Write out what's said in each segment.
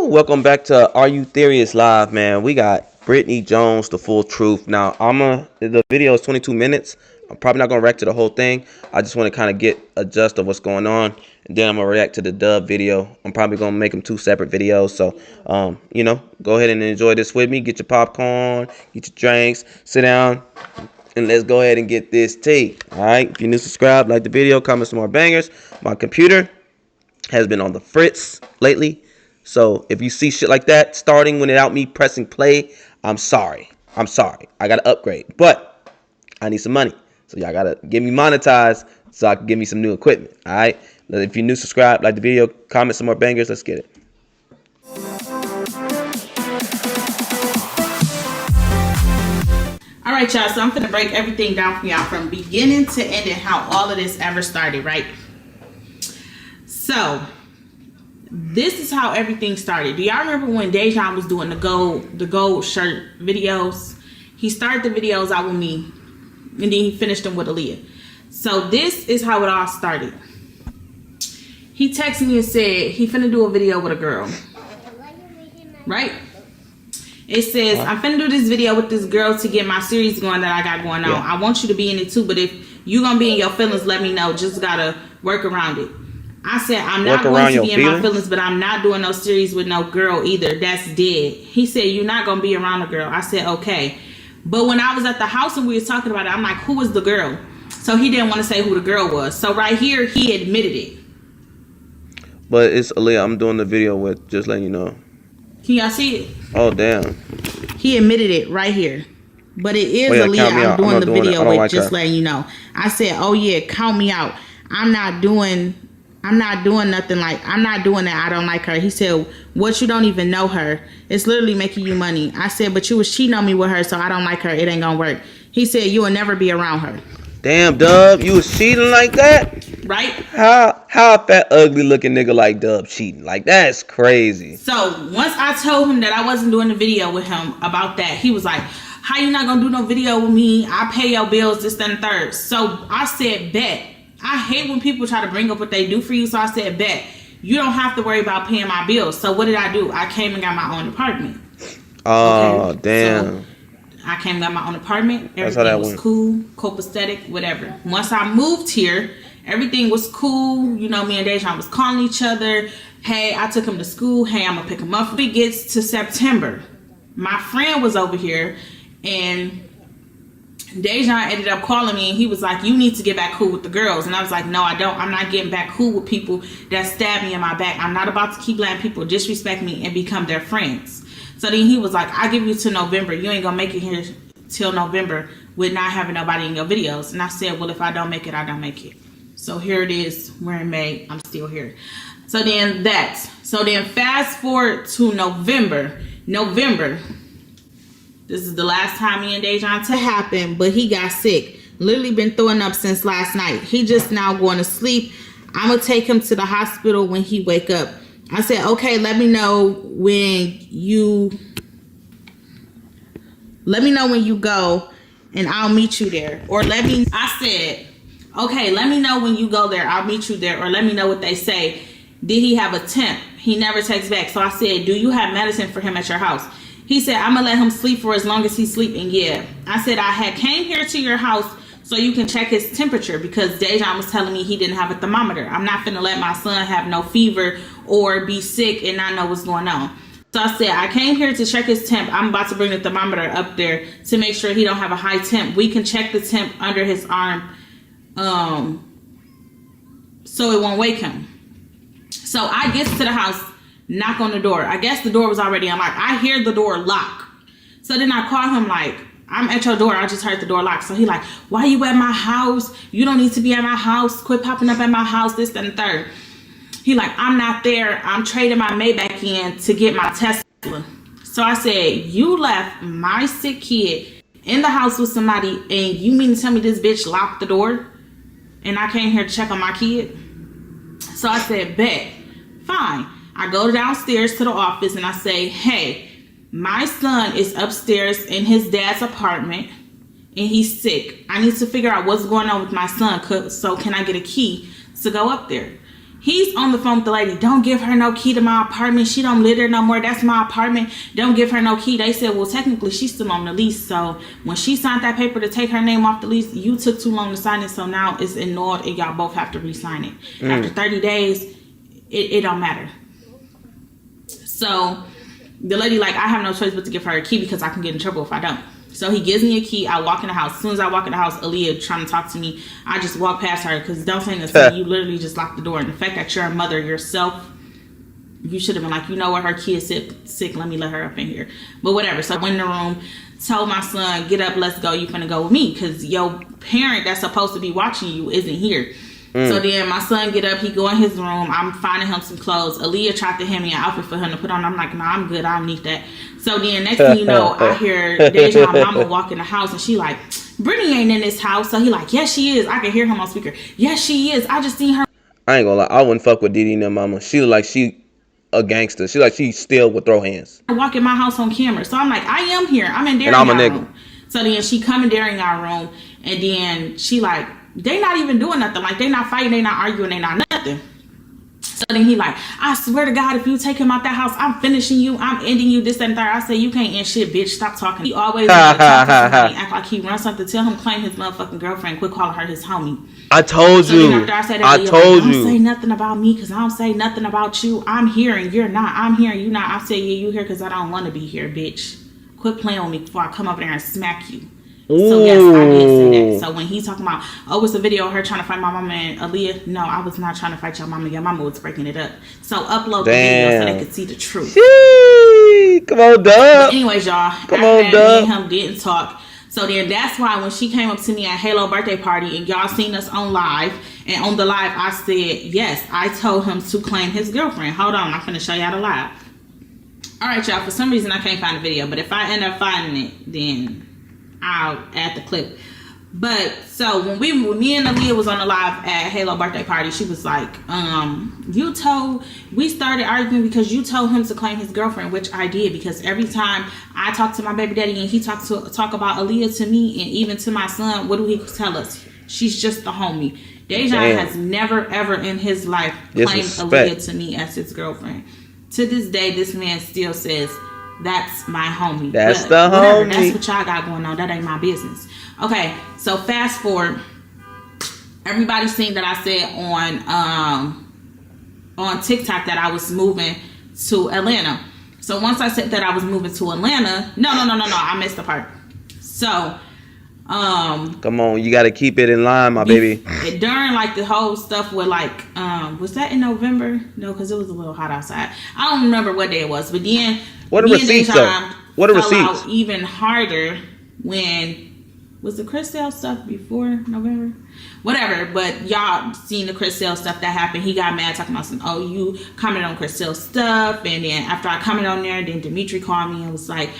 Welcome back to Are You Serious Live, man. We got Brittany Jones, The Full Truth. Now, the video is 22 minutes. I'm probably not gonna react to the whole thing. I just want to kind of get a gist of what's going on, and then I'm gonna react to the dub video. I'm probably gonna make them two separate videos. So, go ahead and enjoy this with me. Get your popcorn, get your drinks, sit down, and let's go ahead and get this tea. All right. If you're new, subscribe, like the video, comment some more bangers. My computer has been on the fritz lately. So if you see shit like that starting without me pressing play, I'm sorry. I got to upgrade. But I need some money. So y'all got to get me monetized so I can get me some new equipment. All right? If you're new, subscribe, like the video, comment some more bangers. Let's get it. All right, y'all. So I'm going to break everything down for y'all from beginning to ending how all of this ever started, right? So this is how everything started. Do y'all remember when Dejan was doing the gold shirt videos? He started the videos out with me, and then he finished them with Aaliyah. So this is how it all started. He texted me and said he finna do a video with a girl, right? It says, I'm finna do this video with this girl to get my series going that I got going on. I want you to be in it too, but if you gonna be in your feelings, let me know. Just gotta work around it. I said, I'm not going to be in my feelings, but I'm not doing no series with no girl either. That's dead. He said, you're not going to be around a girl. I said, okay. But when I was at the house and we was talking about it, I'm like, who was the girl? So he didn't want to say who the girl was. So right here, he admitted it. But it's Aaliyah I'm doing the video with, just letting you know. Can y'all see it? Oh, damn. He admitted it right here. But it is Aaliyah I'm doing the video with, just letting you know. I said, oh yeah, count me out. I'm not doing nothing like, I'm not doing that. I don't like her. He said, what, you don't even know her? It's literally making you money. I said, but you was cheating on me with her, so I don't like her. It ain't gonna work. He said, you will never be around her. Damn, Dub, you was cheating like that? Right? How a fat, ugly looking nigga like Dub cheating? Like, that's crazy. So once I told him that I wasn't doing the video with him about that, he was like, how you not gonna do no video with me? I pay your bills, this, that, and third. So I said, bet. I hate when people try to bring up what they do for you. So I said, bet. You don't have to worry about paying my bills. So what did I do? I came and got my own apartment. Oh, okay. Damn. So I came and got my own apartment. Everything was cool, copacetic, whatever. Once I moved here, everything was cool. You know, me and Dejan was calling each other. Hey, I took him to school. Hey, I'm going to pick him up. It gets to September. My friend was over here, and Dejan ended up calling me, and he was like, you need to get back cool with the girls. And I was like, no, I don't. I'm not getting back cool with people that stab me in my back. I'm not about to keep letting people disrespect me and become their friends. So then he was like, I'll give you to November. You ain't gonna make it here till November with not having nobody in your videos. And I said, well, if I don't make it, I don't make it. So here it is. We're in May. I'm still here. So then fast forward to November. This is the last time me and Dejan to happen, but he got sick. Literally been throwing up since last night. He just now going to sleep. I'm going to take him to the hospital when he wake up. I said, okay, let me know when you go and I'll meet you there. I said, okay, let me know when you go there. I'll meet you there. Or let me know what they say. Did he have a temp? He never texts back. So I said, do you have medicine for him at your house? He said, I'm going to let him sleep for as long as he's sleeping. Yeah. I said, I had came here to your house so you can check his temperature because Dejan was telling me he didn't have a thermometer. I'm not finna let my son have no fever or be sick and not know what's going on. So I said, I came here to check his temp. I'm about to bring the thermometer up there to make sure he don't have a high temp. We can check the temp under his arm so it won't wake him. So I get to the house, knock on the door. I guess the door was already unlocked. I hear the door lock. So then I call him like, I'm at your door. I just heard the door lock. So he like, why you at my house? You don't need to be at my house. Quit popping up at my house, this, that, and third. He like, I'm not there. I'm trading my Maybach in to get my Tesla. So I said, you left my sick kid in the house with somebody and you mean to tell me this bitch locked the door? And I came here to check on my kid? So I said, bet. Fine. I go downstairs to the office and I say, hey, my son is upstairs in his dad's apartment and he's sick. I need to figure out what's going on with my son. So can I get a key to go up there? He's on the phone with the lady. Don't give her no key to my apartment. She don't live there no more. That's my apartment. Don't give her no key. They said, well, technically, she's still on the lease. So when she signed that paper to take her name off the lease, you took too long to sign it. So now it's annulled and y'all both have to re-sign it. After 30 days, it don't matter. So the lady like, I have no choice but to give her a key because I can get in trouble if I don't. So he gives me a key. I walk in the house. As soon as I walk in the house, Aaliyah trying to talk to me. I just walk past her because don't say nothing. You literally just locked the door. And the fact that you're a mother yourself, you should have been like, you know what, her kid is sick. Let me let her up in here. But whatever. So I went in the room, told my son, get up, let's go. You finna go with me because your parent that's supposed to be watching you isn't here. So then my son get up, he go in his room. I'm finding him some clothes. Aaliyah tried to hand me an outfit for him to put on. I'm like, nah, I'm good. I don't need that. So then next thing you know, I hear Deja, my mama, walk in the house and she like, Brittany ain't in this house. So he like, yes, she is. I can hear him on speaker. Yes, she is. I just seen her. I ain't gonna lie. I wouldn't fuck with Didi and her mama. She look like she a gangster. She like she still would throw hands. Walk in my house on camera. So I'm like, I am here. I'm in Darren. And I'm a nigga. Room. So then she come in Darren our room and then she like, they not even doing nothing. Like, they not fighting, they not arguing, they not nothing. So then he like, I swear to God, if you take him out that house, I'm finishing you. I'm ending you, this, that, and third. I say, you can't end shit, bitch. Stop talking. He always talk to somebody, act like he runs something. Tell him claim his motherfucking girlfriend. Quit calling her his homie. I told you. After I said that, don't say nothing about me because I don't say nothing about you. I'm here and you're not. I'm here and you're not. I say, yeah, you here because I don't want to be here, bitch. Quit playing with me before I come up there and smack you. Ooh. So yes, I did say that. So when he's talking about, oh, it's a video of her trying to fight my mama and Aaliyah, no, I was not trying to fight your mama. Your mama was breaking it up. So upload the video so they could see the truth. Sheesh. Come on, Dub. But anyways, y'all, come on, Dub. Me and him didn't talk. So then that's why when she came up to me at Halo birthday party and y'all seen us on live, and on the live I said, yes, I told him to claim his girlfriend. Hold on, I'm finna show y'all the live. All right, y'all, for some reason I can't find the video, but if I end up finding it, then I'll add the clip. But so when me and Aaliyah was on the live at Halo birthday party, she was like, we started arguing because you told him to claim his girlfriend, which I did, because every time I talk to my baby daddy and he talk about Aaliyah to me and even to my son, what do he tell us? She's just a homie. Dejan has never ever in his life claimed Aaliyah to me as his girlfriend. To this day, this man still says, that's my homie. That's the homie. That's what y'all got going on. That ain't my business. Okay, so fast forward. Everybody's seen that I said on TikTok that I was moving to Atlanta. So once I said that I was moving to Atlanta, no, I missed the part. So come on, you got to keep it in line, my baby. During like the whole stuff with like was that in November? No, because it was a little hot outside. I don't remember what day it was, but then what are receipts though? What are receipts? Even harder when was the Christelle stuff before November? Whatever, but y'all seen the Christelle stuff that happened. He got mad talking about some, oh, you commented on Christelle stuff, and then after I commented on there, then Dimitri called me and was like,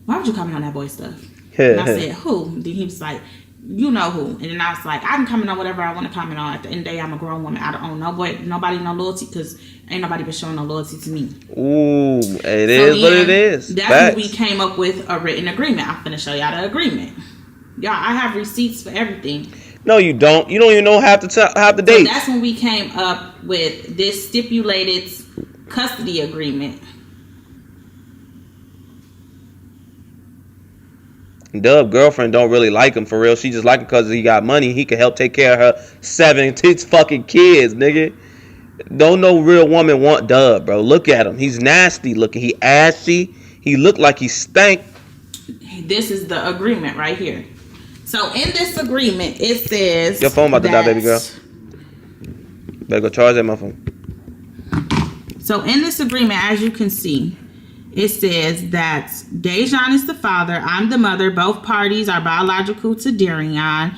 why would you comment on that boy stuff? And I said, who? Then he was like, you know who. And then I was like, I can comment on whatever I want to comment on. At the end of the day, I'm a grown woman. I don't own nobody no loyalty, because ain't nobody been showing no loyalty to me. Ooh, it is what it is. That's when we came up with a written agreement. I'm finna show y'all the agreement. Y'all, I have receipts for everything. No, you don't. You don't even know half the dates. So that's when we came up with this stipulated custody agreement. Dub girlfriend don't really like him for real. She just like him because he got money. He can help take care of her 7 fucking kids, nigga. Don't no real woman want Dub, bro. Look at him. He's nasty looking. He ashy. He look like he stank. This is the agreement right here. So in this agreement, it says your phone about to die, baby girl. Better go charge that motherfucker. So in this agreement, as you can see, it says that Dejan is the father, I'm the mother. Both parties are biological to Darian.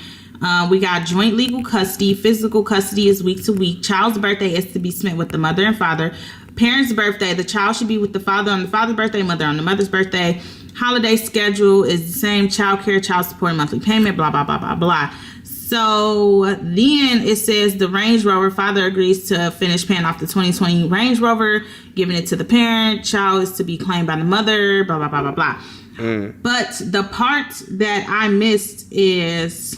We got joint legal custody. Physical custody is week to week. Child's birthday is to be spent with the mother and father. Parents' birthday, the child should be with the father on the father's birthday, mother on the mother's birthday. Holiday schedule is the same. Child care, child support, monthly payment, blah, blah, blah, blah, blah. So then it says the Range Rover, father agrees to finish paying off the 2020 Range Rover, giving it to the parent. Child is to be claimed by the mother, blah, blah, blah, blah, blah. But the part that I missed is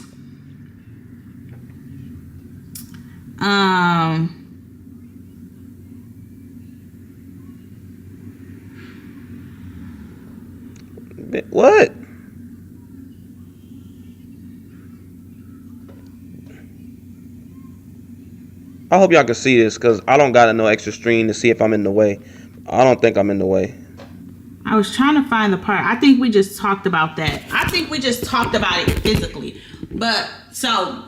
What? I hope y'all can see this because I don't got no extra screen to see if I'm in the way. I don't think I'm in the way. I was trying to find the part. I think we just talked about that. I think we just talked about it physically. But so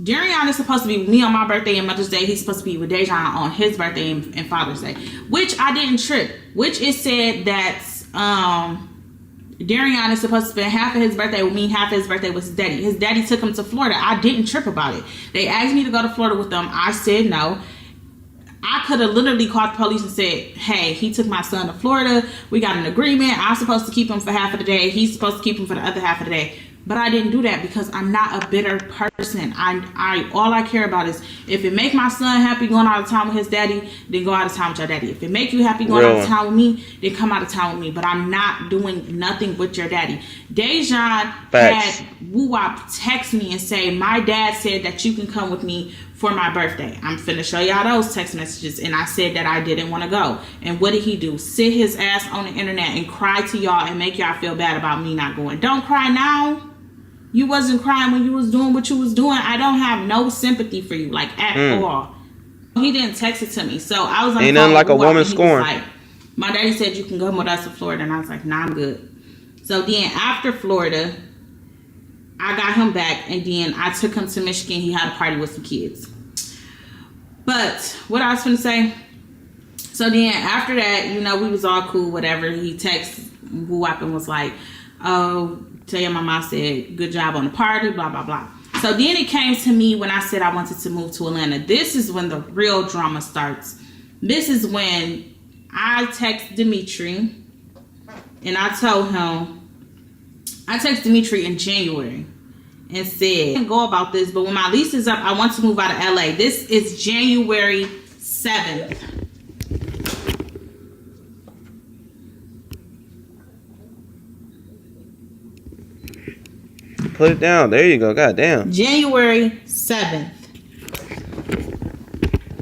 Darion is supposed to be with me on my birthday and Mother's Day. He's supposed to be with Dejan on his birthday and Father's Day, which I didn't trip. Which it said that Darion is supposed to spend half of his birthday with me, half of his birthday with his daddy. His daddy took him to Florida. I didn't trip about it. They asked me to go to Florida with them. I said no. I could have literally called the police and said, hey, he took my son to Florida. We got an agreement. I'm supposed to keep him for half of the day. He's supposed to keep him for the other half of the day. But I didn't do that because I'm not a bitter person. All I care about is if it make my son happy going out of town with his daddy, then go out of town with your daddy. If it make you happy going out of town with me, then come out of town with me. But I'm not doing nothing with your daddy. Dejan had Woo-Wop text me and say, my dad said that you can come with me for my birthday. I'm finna show y'all those text messages. And I said that I didn't want to go. And what did he do? Sit his ass on the internet and cry to y'all and make y'all feel bad about me not going. Don't cry now. You wasn't crying when you was doing what you was doing. I don't have no sympathy for you, like at all. He didn't text it to me, so I was on ain't nothing like a woman scorn. Like, my daddy said you can come with us to Florida, and I was like, nah, I'm good. So then after Florida, I got him back, and then I took him to Michigan. He had a party with some kids. But what I was gonna say, so then after that, you know, we was all cool, whatever. He texted Woo-Wop and was like, oh, tell your mama I said good job on the party, blah, blah, blah. So then it came to me when I said I wanted to move to Atlanta. This is when the real drama starts. This is when I text Dimitri and I told him, I texted Dimitri in January and said, I can go about this, but when my lease is up, I want to move out of LA. This is January 7th. Put it down. There you go. God damn. January 7th.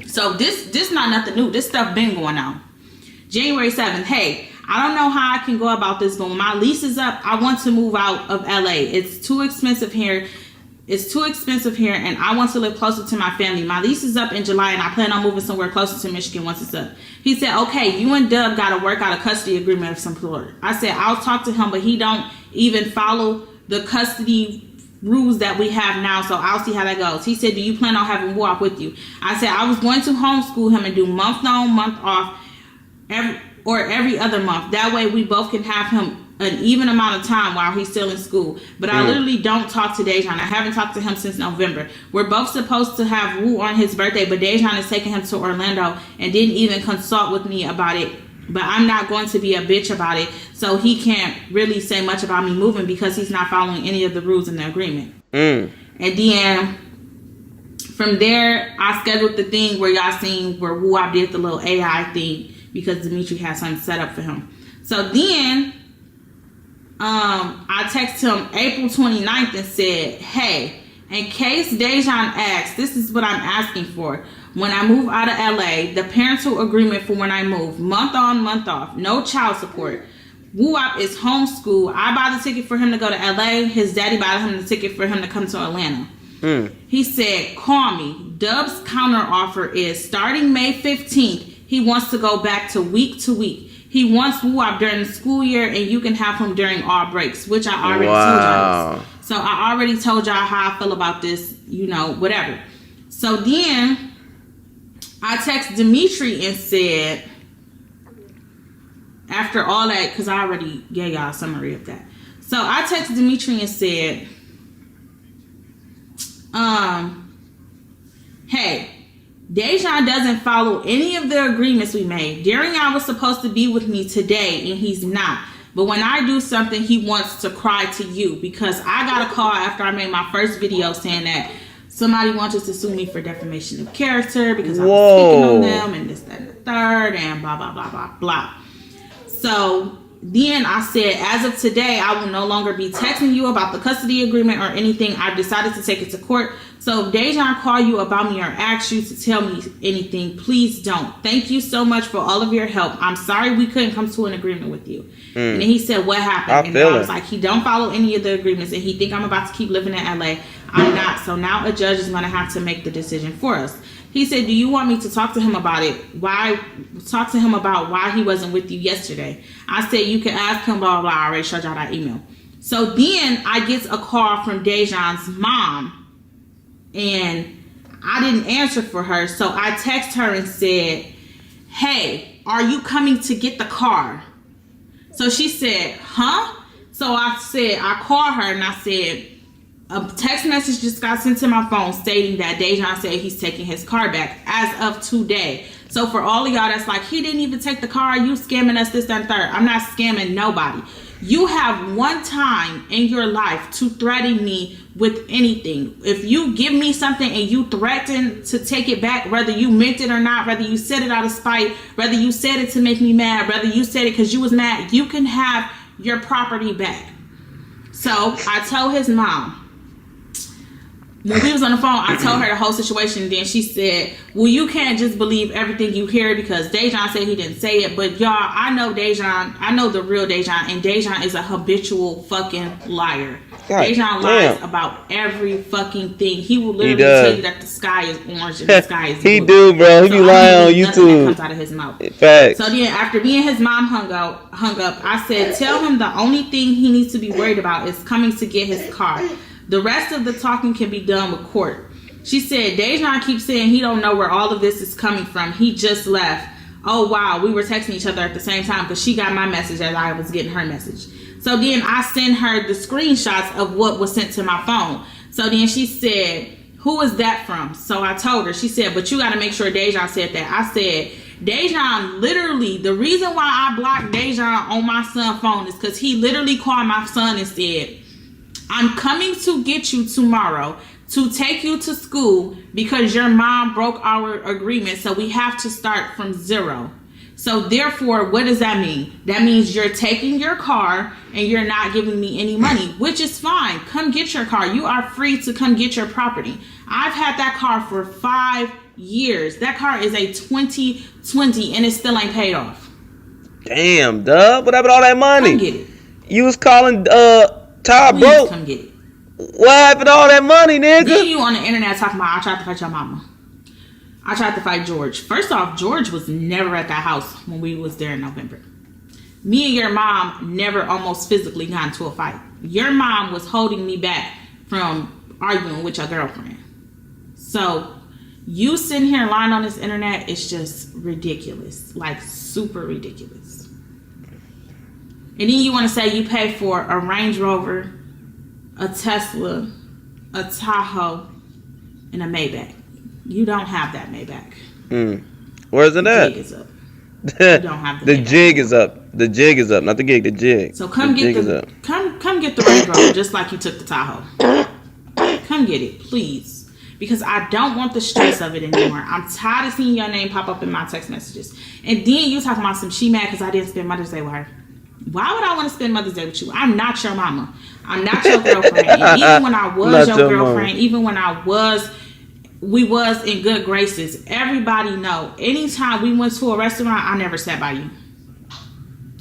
So this not nothing new. This stuff been going on. January 7th. Hey, I don't know how I can go about this, but when my lease is up, I want to move out of LA. It's too expensive here. It's too expensive here, and I want to live closer to my family. My lease is up in July, and I plan on moving somewhere closer to Michigan once it's up. He said, okay, you and Dub got to work out a custody agreement of some sort. I said, I'll talk to him, but he don't even follow the custody rules that we have now, so I'll see how that goes. He said, do you plan on having Woo-Wop with you? I said, I was going to homeschool him and do month on, month off, every other month. That way we both can have him an even amount of time while he's still in school. But I literally don't talk to Dejan. I haven't talked to him since November. We're both supposed to have Woo on his birthday, but Dejan is taking him to Orlando and didn't even consult with me about it. But I'm not going to be a bitch about it, so he can't really say much about me moving because he's not following any of the rules in the agreement. And then from there, I scheduled the thing where y'all seen where Woo-Wop did the little AI thing because Dimitri had something set up for him. So then I texted him April 29th and said, hey, in case Dejan asks, this is what I'm asking for. When I move out of LA, the parental agreement for when I move, month on, month off, no child support. Woo-Wop is homeschool. I buy the ticket for him to go to LA. His daddy bought him the ticket for him to come to Atlanta. He said, call me. Dub's counter offer is starting May 15th. He wants to go back to week. He wants Woo-Wop during the school year, and you can have him during all breaks, which I already told y'all. So I already told y'all how I feel about this, you know, whatever. So then I text Dimitri and said, after all that, because I already gave y'all a summary of that. So I texted Dimitri and said, hey, Dejan doesn't follow any of the agreements we made. Darion was supposed to be with me today, and he's not. But when I do something, he wants to cry to you because I got a call after I made my first video saying that somebody wanted to sue me for defamation of character because I was speaking on them and this, that, and the third, and blah, blah, blah, blah, blah. So Then I said, as of today, I will no longer be texting you about the custody agreement or anything. I've decided to take it to court. So if Dejan call you about me or ask you to tell me anything, please don't. Thank you so much for all of your help. I'm sorry we couldn't come to an agreement with you. And then he said, what happened? And I was like, he don't follow any of the agreements, and he think I'm about to keep living in LA. I'm not. So now a judge is going to have to make the decision for us. He said, do you want me to talk to him about it? Talk to him about why he wasn't with you yesterday? I said, you can ask him, blah, blah, blah. I already showed y'all that email. So then I get a call from Dejan's mom, and I didn't answer for her. So I text her and said, hey, are you coming to get the car? So she said, huh? So I said, I called her and I said, a text message just got sent to my phone stating that Dejan said he's taking his car back as of today. So for all of y'all that's like, he didn't even take the car, you scamming us, this, that, and third. I'm not scamming nobody. You have one time in your life to threaten me with anything. If you give me something and you threaten to take it back, whether you meant it or not, whether you said it out of spite, whether you said it to make me mad, whether you said it because you was mad, you can have your property back. So I told his mom, when we was on the phone, I told her the whole situation, and then she said, well, you can't just believe everything you hear because Dejan said he didn't say it. But y'all, I know Dejan. I know the real Dejan, and Dejan is a habitual fucking liar. God, Dejan lies about every fucking thing. He will literally tell you that the sky is orange and the sky is blue. He do, bro. He be lying on YouTube. That comes out of his mouth. Facts. So then after me and his mom hung up, I said, tell him the only thing he needs to be worried about is coming to get his car. The rest of the talking can be done with court. She said, Dejan keeps saying he don't know where all of this is coming from. He just left. Oh, wow. We were texting each other at the same time because she got my message as I was getting her message. So then I sent her the screenshots of what was sent to my phone. So then she said, who is that from? So I told her. She said, but you got to make sure Dejan said that. I said, Dejan literally, the reason why I blocked Dejan on my son's phone is because he literally called my son and said, I'm coming to get you tomorrow to take you to school because your mom broke our agreement. So we have to start from zero. So therefore, what does that mean? That means you're taking your car and you're not giving me any money, which is fine. Come get your car. You are free to come get your property. I've had that car for 5 years. That car is a 2020 and it still ain't paid off. Damn, Dub. What happened to all that money? Come get it. You was calling Ty Please broke. Come get it. What happened to all that money, nigga? Then you on the internet talking about I tried to fight your mama. I tried to fight George. First off, George was never at that house when we was there in November. Me and your mom never almost physically got into a fight. Your mom was holding me back from arguing with your girlfriend. So you sitting here lying on this internet is just ridiculous. Like super ridiculous. And then you want to say you pay for a Range Rover, a Tesla, a Tahoe, and a Maybach. You don't have that Maybach. Where's it at? The jig is up. You don't have the jig is up. The jig is up, not the gig. The jig. So come get the Range Rover, just like you took the Tahoe. Come get it, please, because I don't want the stress of it anymore. I'm tired of seeing your name pop up in my text messages. And then you talking about some she mad because I didn't spend Mother's Day with her. Why would I want to spend Mother's Day with you? I'm not your mama. I'm not your girlfriend. And even when I was your girlfriend, mama. Even when we was in good graces, everybody know. Anytime we went to a restaurant, I never sat by you.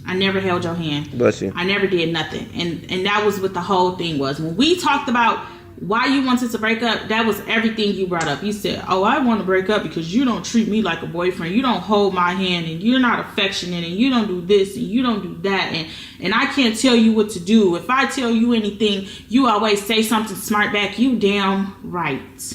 I never held your hand. Bless you. I never did nothing. And that was what the whole thing was. When we talked about why you wanted to break up, that was everything you brought up. You said, oh, I want to break up because you don't treat me like a boyfriend. You don't hold my hand and you're not affectionate and you don't do this and you don't do that. And I can't tell you what to do. If I tell you anything, you always say something smart back. You damn right.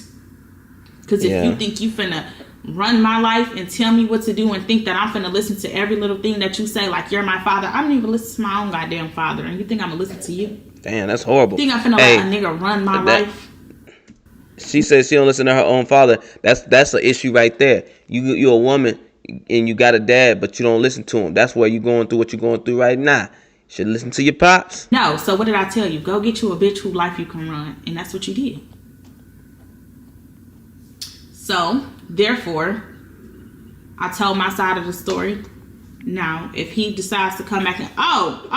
Because if you think you finna run my life and tell me what to do and think that I'm finna listen to every little thing that you say like you're my father, I don't even listen to my own goddamn father. And you think I'm gonna listen to you? Damn, that's horrible. You think I'm finna let a nigga run my life? She says she don't listen to her own father. That's an issue right there. You're a woman and you got a dad, but you don't listen to him. That's where you're going through what you're going through right now. You should listen to your pops. No, so what did I tell you? Go get you a bitch whose life you can run. And that's what you did. So, therefore, I told my side of the story. Now, if he decides to come back and hold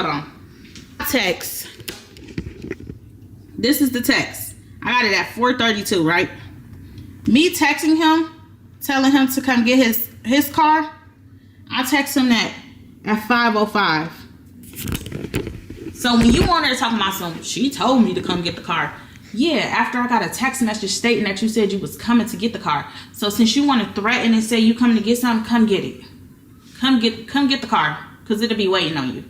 on. Text. This is the text. I got it at 4:32, right? Me texting him, telling him to come get his car. I text him that at 5:05. So when you on there talking about she told me to come get the car. Yeah, after I got a text message stating that you said you was coming to get the car. So since you want to threaten and say you coming to get something, come get it. Come get the car, because it'll be waiting on you.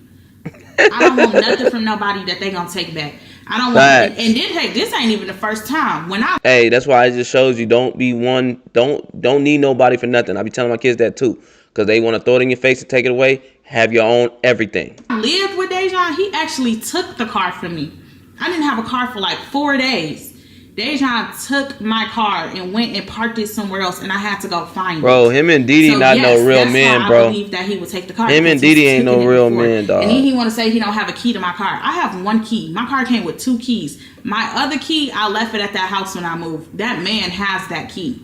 I don't want nothing from nobody that they gonna take back. I don't want, and then hey, this ain't even the first time. Hey, that's why it just shows you don't need nobody for nothing. I be telling my kids that too, because they want to throw it in your face and take it away. Have your own everything. I lived with Dejan. He actually took the car from me. I didn't have a car for like 4 days. Dejan took my car and went and parked it somewhere else, and I had to go find it. Bro, him and Didi not no real men, bro. I believe that he would take the car. Him and Didi ain't no real men, dog. And he want to say he don't have a key to my car. I have one key. My car came with 2 keys. My other key, I left it at that house when I moved. That man has that key.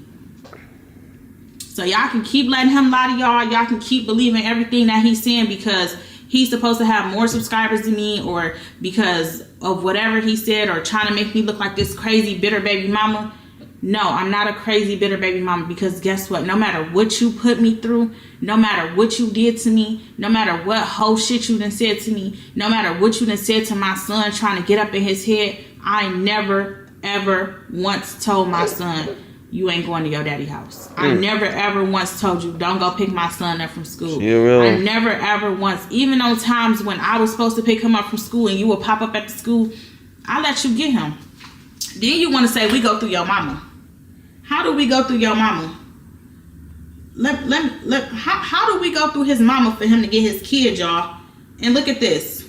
So y'all can keep letting him lie to y'all. Y'all can keep believing everything that he's saying because he's supposed to have more subscribers than me, or because of whatever he said, or trying to make me look like this crazy bitter baby mama. No, I'm not a crazy bitter baby mama, because guess what? No matter what you put me through, no matter what you did to me, no matter what whole shit you done said to me, no matter what you done said to my son trying to get up in his head, I never ever once told my son, you ain't going to your daddy's house. I never ever once told you, don't go pick my son up from school. I never ever once, even on times when I was supposed to pick him up from school and you would pop up at the school, I let you get him. Then you want to say we go through your mama. How do we go through your mama? How do we go through his mama for him to get his kid, y'all? And look at this.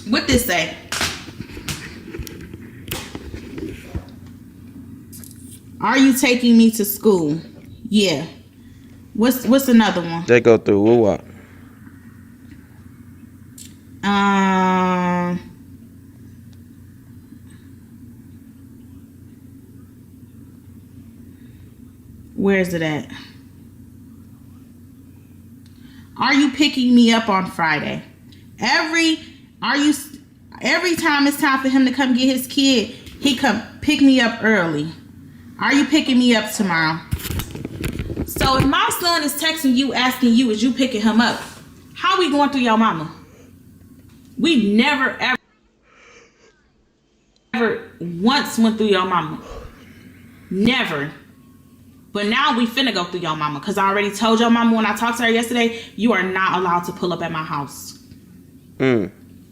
What this say? Are you taking me to school? Yeah. What's another one? They go through what? Where is it at? Are you picking me up on Friday? Every time it's time for him to come get his kid, he come pick me up early. Are you picking me up tomorrow? So if my son is texting you, asking you, is you picking him up? How we going through your mama? We never ever once went through your mama. Never. But now we finna go through your mama, because I already told your mama when I talked to her yesterday, you are not allowed to pull up at my house.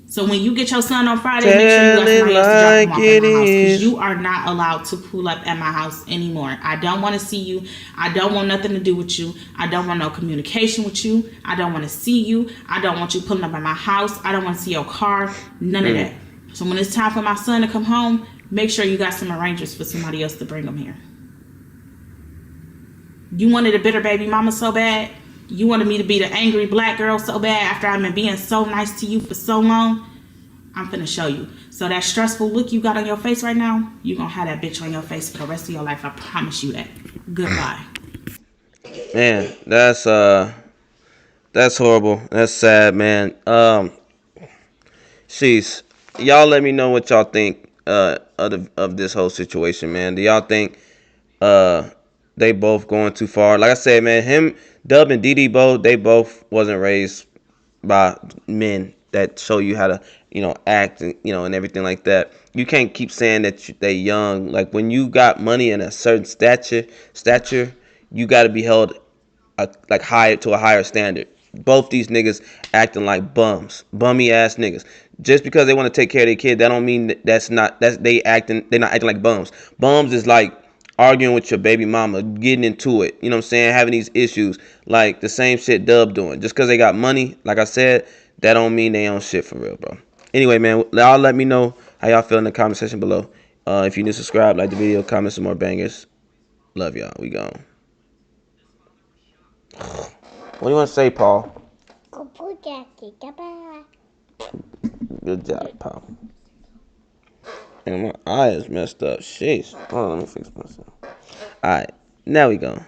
So when you get your son on Friday, make sure you let somebody else to drop him off at my house, because you are not allowed to pull up at my house anymore. I don't want to see you. I don't want nothing to do with you. I don't want no communication with you. I don't want to see you. I don't want you pulling up at my house. I don't want to see your car. None of that. So when it's time for my son to come home, make sure you got some arrangements for somebody else to bring him here. You wanted a bitter baby mama so bad. You wanted me to be the angry black girl so bad after I've been being so nice to you for so long. I'm finna show you. So that stressful look you got on your face right now, you gonna have that bitch on your face for the rest of your life. I promise you that. Goodbye. Man, that's horrible. That's sad, man. Sheesh. Y'all let me know what y'all think of this whole situation, man. Do y'all think they both going too far? Like I said, man, Dub and Didi they both wasn't raised by men that show you how to, act and, and everything like that. You can't keep saying that they young. Like, when you got money and a certain stature, you got to be held higher to a higher standard. Both these niggas acting like bummy ass niggas. Just because they want to take care of their kid, that don't mean they're not acting like bums. Bums is like arguing with your baby mama, getting into it, you know what I'm saying, having these issues, like the same shit Dub doing. Just because they got money, like I said, that don't mean they own shit for real, bro. Anyway, man, y'all let me know how y'all feel in the comment section below. If you new, subscribe, like the video, comment some more bangers. Love y'all. We gone. What do you want to say, Paul? Good job, Paul. And my eye is messed up. Sheesh. Hold on, let me fix myself. Alright, now we go.